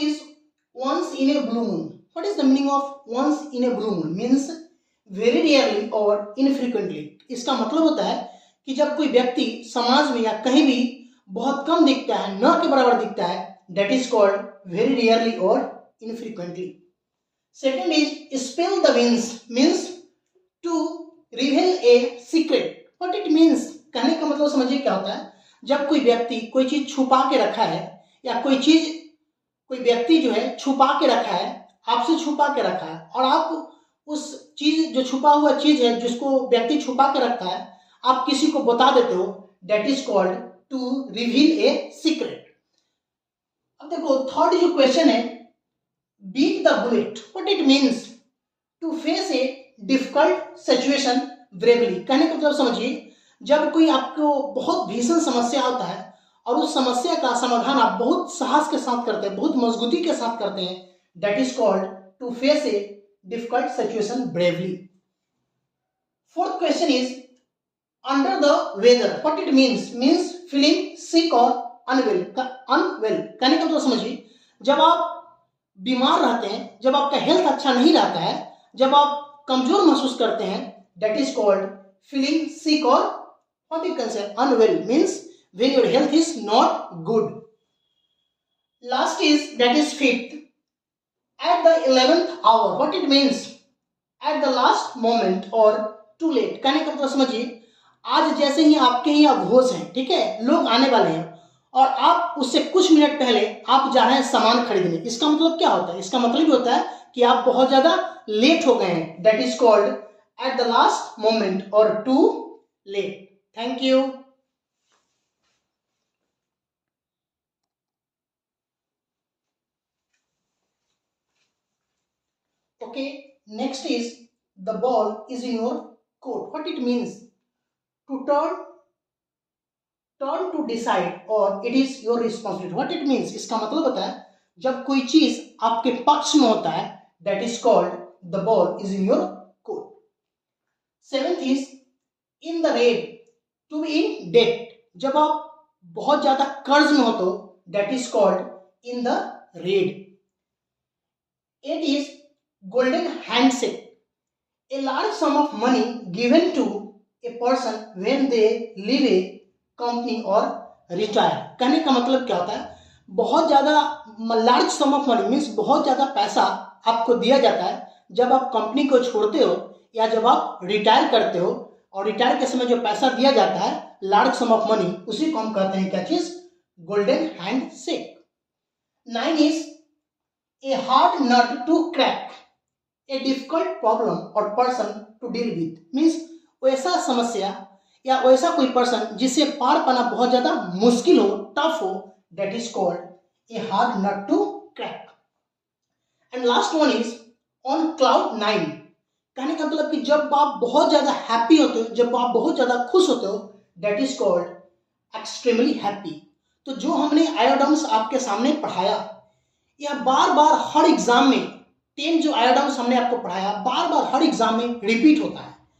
is once in a blue moon. What is the meaning of once in a blue moon? Means very rarely or infrequently. इसका मतलब होता है कि जब कोई व्यक्ति समाज में या कहीं भी बहुत कम दिखता है, न के बराबर दिखता है, that is called very rarely or infrequently. Second is spill the beans, means to reveal a secret. What it means? कहने का मतलब समझिए क्या होता है, जब कोई व्यक्ति कोई चीज छुपा के रखा है या कोई व्यक्ति जो है छुपा के रखा है, आपसे छुपा के रखा है, और आप उस चीज जो छुपा हुआ चीज है जिसको व्यक्ति छुपा के रखता है आप किसी को बता देते हो, that is called to reveal a secret. अब देखो थर्ड जो क्वेश्चन है, beat the bullet. What it means? To face a difficult situation bravely. कहने का मतलब समझिए, जब कोई आपको बहुत भीषण समस्या होता है और उस समस्या का समाधान आप बहुत साहस के साथ करते हैं, बहुत मजबूती के साथ करते हैं, that is called to face a difficult situation bravely. Fourth question is under the weather. What it means? Means feeling sick or unwell. कहने का मतलब समझिए, जब आप बीमार रहते हैं, जब आपका हेल्थ अच्छा नहीं रहता है, जब आप कमजोर महसूस करते हैं, that is called feeling sick or what you can say unwell, means when your health is not good. Last is, that is fifth, at the 11th hour. What it means? At the last moment or too late. कहने का मतलब समझिए, आज जैसे ही आपके यहाँ भोज है, ठीक है, लोग आने वाले हैं और आप उससे कुछ मिनट पहले आप जा रहे हैं सामान खरीदने, इसका मतलब क्या होता है? इसका मतलब ये होता है कि आप बहुत ज्यादा लेट हो गए हैं, that is called at the last moment or too late. Thank you. Okay, next is the ball is in your court. What it means? To turn to decide or it is your responsibility. What it means? इसका मतलब होता है जब कोई चीज आपके पक्ष में होता है, that is called the ball is in your court. Seventh is in the red, to be in debt. जब आप बहुत ज्यादा कर्ज में हो तो that is called in the red. Eight is golden handshake, a large sum of money given to a person when they leave a company or retire. कहने का मतलब क्या होता है, बहुत ज्यादा large some of money means बहुत ज्यादा पैसा आपको दिया जाता है जब आप कंपनी को छोड़ते हो या जब आप रिटायर करते हो, और रिटायर के समय जो पैसा दिया जाता है लार्ज सम ऑफ मनी, उसी को हम कहते हैं क्या चीज? Golden hand shake. 9 is a hard nut to crack, a difficult problem or person to deal with. Means वैसा समस्या या वैसा कोई पर्सन जिसे पार पाना बहुत ज्यादा मुश्किल हो, टफ हो, that is called a hard nut to crack. And last one is on cloud 9. कहने का मतलब कि जब आप बहुत ज्यादा हैप्पी होते हो, जब आप बहुत ज्यादा खुश होते हो, that is called extremely happy. तो जो हमने आयोडम्स आपके सामने पढ़ाया, या बार बार हर एग्जाम में 10 जो आयोडम्स हमने आपको पढ़ाया बार बार हर एग्जाम में रिपीट होता है.